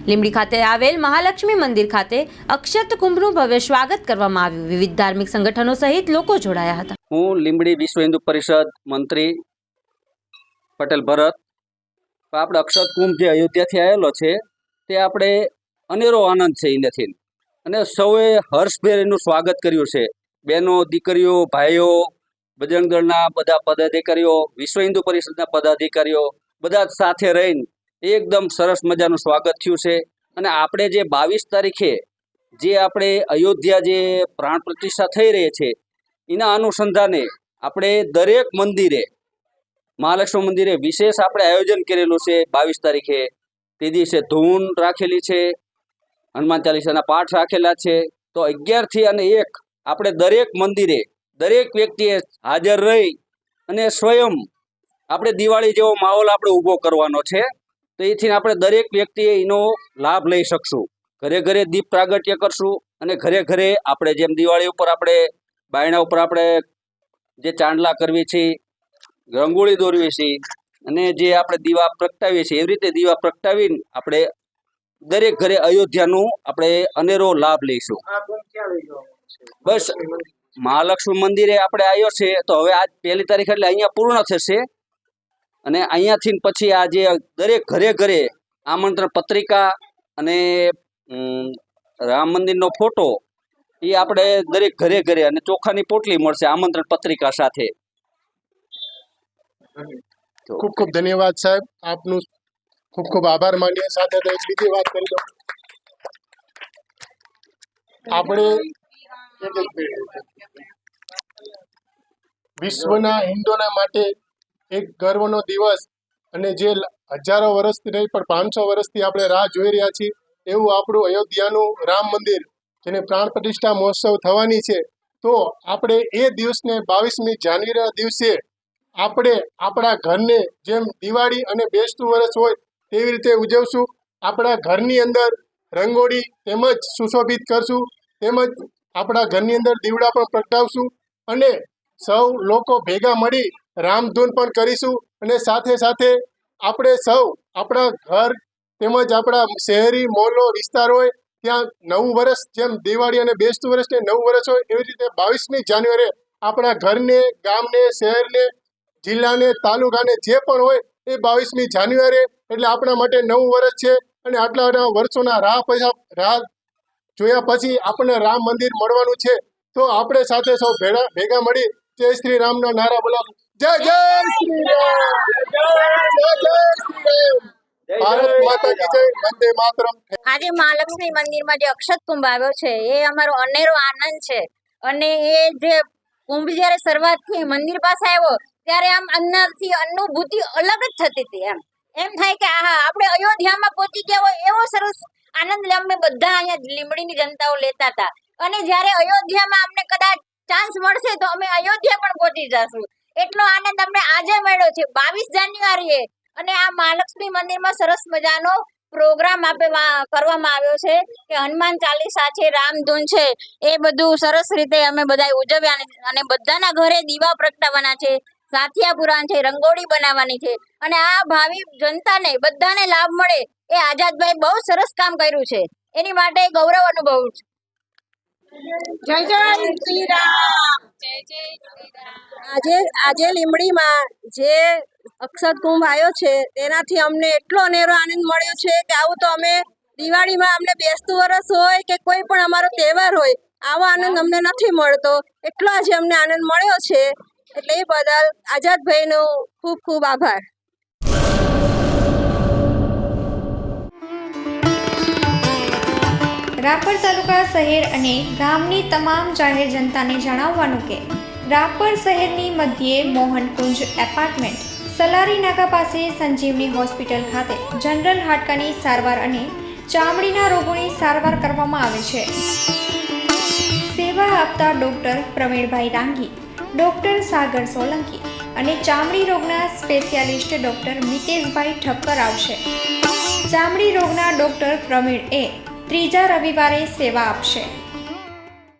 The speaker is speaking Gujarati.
લીંબડી ખાતે આવેલ મહાલક્ષ્મી મંદિર ખાતે અક્ષત કુંભનું ભવ્ય સ્વાગત કરવામાં આવ્યું. વિવિધ ધાર્મિક સંગઠનો સહિત લોકો જોડાયા હતા. હું લીંબડી વિશ્વ હિન્દુ પરિષદ મંત્રી પટેલ ભરત. આપણે અક્ષત કુંભ જે અયોધ્યાથી આવેલો છે તે આપણે અનેરો આનંદ છે એનાથી, અને સૌએ હર્ષભેર એનું સ્વાગત કર્યું છે. બહેનો, દીકરીઓ, ભાઈઓ, બજરંગ દળના બધા પદાધિકારીઓ, વિશ્વ હિન્દુ પરિષદના પદાધિકારીઓ બધા જ સાથે રહીને એકદમ સરસ મજાનું સ્વાગત થયું છે. અને આપણે જે 22 તારીખે જે આપણે અયોધ્યા જે પ્રાણ પ્રતિષ્ઠા થઈ રહી છે એના અનુસંધાને આપણે દરેક મંદિરે, મહાલક્ષ્મી મંદિરે વિશેષ આપણે આયોજન કરેલું છે. 22 તારીખે તે દિવસે ધૂન રાખેલી છે, હનુમાન ચાલીસાના પાઠ રાખેલા છે. તો 11 થી અને 1 આપણે દરેક મંદિરે દરેક વ્યક્તિએ હાજર રહી અને સ્વયં આપણે દિવાળી જેવો માહોલ આપણે ઊભો કરવાનો છે. તો એથી આપણે દરેક વ્યક્તિએ એનો લાભ લઈ શકશું. ઘરે ઘરે દીપ પ્રાગટ્ય કરશું અને ઘરે ઘરે આપણે જેમ દિવાળી ઉપર આપણે બાયણા ઉપર આપણે જે ચાંદલા કરવી છે, રંગોળી દોરવી છે અને જે આપણે દીવા પ્રગટાવીએ છીએ એવી રીતે દીવા પ્રગટાવીને આપણે દરેક ઘરે અયોધ્યાનું આપણે અનેરો લાભ લઈશું. બસ મહાલક્ષ્મી મંદિરે આપણે આવ્યો છે તો હવે આજ 1 તારીખ એટલે અહીંયા પૂર્ણ થશે. અને અહીંયાથી પછી આ જે દરેક ઘરે ઘરે આમંત્રણ પત્રિકા અને રામ મંદિરનો ફોટો એ આપણે દરેક ઘરે ઘરે અને ચોખાની પોટલી મળશે આમંત્રણ પત્રિકા સાથે. ખૂબ ખૂબ ધન્યવાદ સાહેબ, આપનું ખૂબ ખૂબ આભાર માનીએ. સાથે તો એક બીજી વાત કરી દો, આપણે વિશ્વના હિન્દુઓના માટે એક ગર્વનો દિવસ, અને જે હજારો વર્ષથી નહીં પણ 500 વર્ષથી આપણે રાહ જોઈ રહ્યા છીએ એવું આપણું અયોધ્યાનું રામ મંદિર જેને પ્રાણ પ્રતિષ્ઠા મહોત્સવ થવાની છે. તો આપણે એ દિવસને 22મી જાન્યુઆરીના દિવસે આપણે આપણા ઘરને જેમ દિવાળી અને બેસતું વર્ષ હોય તેવી રીતે ઉજવશું. આપણા ઘરની અંદર રંગોળી તેમજ સુશોભિત કરશું, તેમજ આપણા ઘરની અંદર દીવડા પણ પ્રગટાવશું અને સૌ લોકો ભેગા મળી રામધૂન પણ કરીશું. અને સાથે સાથે આપણે સૌ આપણા ઘર તેમજ આપણા શહેરી મોહલ્લો વિસ્તાર હોય ત્યાં નવું વર્ષ જેમ દિવાળી અને બેસતું વર્ષને નવું વર્ષ હોય એવી રીતે 22મી જાન્યુઆરીએ આપણા ઘરને, ગામને, શહેરને, જિલ્લાને, તાલુકાને જે પણ હોય એ 22મી જાન્યુઆરી એટલે આપણા માટે નવું વર્ષ છે. અને આટલા વર્ષોના રાહ જોયા પછી આપણને રામ મંદિર મળવાનું છે. તો આપણે સાથે સૌ ભેગા મળી જય શ્રી રામના નારા બોલાવશું. જય જય શ્રી રામ, જય જય શ્રી રામ, ભારત માતા કી જય, વંદે માતરમ. આજે મહાલક્ષ્મી મંદિરમાં જે અક્ષત કુંભ આવ્યો છે એ અમારો અનેરો આનંદ છે. અને એ જે કુંભ જ્યારે શરૂઆતથી મંદિર પાસે આવ્યો ત્યારે આમ અંદરથી અનુભૂતિ અલગ જ થતી હતી. એમ થાય કે આહા, આપણે અયોધ્યામાં પહોંચી ગયા હોય એવો સરસ આનંદ અમે બધા અહીંયા લીંબડીની જનતાઓ લેતા હતા. અને જ્યારે અયોધ્યામાં અમને કદાચ ચાન્સ મળશે તો અમે અયોધ્યા પણ પહોંચી જશું. એટલો આનંદ અમને આજે મળ્યો છે 22 જાન્યુઆરીએ. અને આ મહાલક્ષ્મી મંદિરમાં સરસ મજાનો પ્રોગ્રામ કરવામાં આવ્યો છે કે હનુમાન ચાલીસા છે, રામધૂન છે, એ બધું સરસ રીતે અમે બધા ઉજવ્યા. અને બધાના ઘરે દીવા પ્રગટાવવાના છે, સાથિયા પુરાણ છે, રંગોળી બનાવવાની છે. અને આ ભાવિ જનતાને બધાને લાભ મળે એ આઝાદભાઈ બહુ સરસ કામ કર્યું છે, એની માટે ગૌરવ અનુભવું છું. જય જય શ્રી રામ, જય જય શ્રી રામ. આજે લીંબડીમાં જે અક્ષત કુંભ આવ્યો છે તેનાથી અમને એટલો અનેરો આનંદ મળ્યો છે કે આવું તો અમે દિવાળીમાં અમને બેસતું વરસ હોય કે કોઈ પણ અમારો તહેવાર હોય આવો આનંદ અમને નથી મળતો. એટલો આજે અમને આનંદ મળ્યો છે, એટલે એ બદલ આઝાદભાઈનો ખૂબ ખૂબ આભાર. રાપર તાલુકા શહેર અને ગામની તમામ જાહેર જનતાને જણાવવાનું કે રાપર શહેરની મધ્યે મોહનકુંજ એપાર્ટમેન્ટ, સલારી નાકા પાસે સંજીવની હોસ્પિટલ ખાતે જનરલ હાડકાની સારવાર અને ચામડીના રોગોની સારવાર કરવામાં આવે છે. સેવા આપતા ડૉક્ટર પ્રવીણભાઈ રાંગી, ડૉક્ટર સાગર સોલંકી અને ચામડી રોગના સ્પેશિયાલિસ્ટ ડૉક્ટર મિતેશભાઈ ઠક્કર આવશે. ચામડી રોગના ડૉક્ટર પ્રવીણ ત્રીજા રવિવારે સેવા આપશે.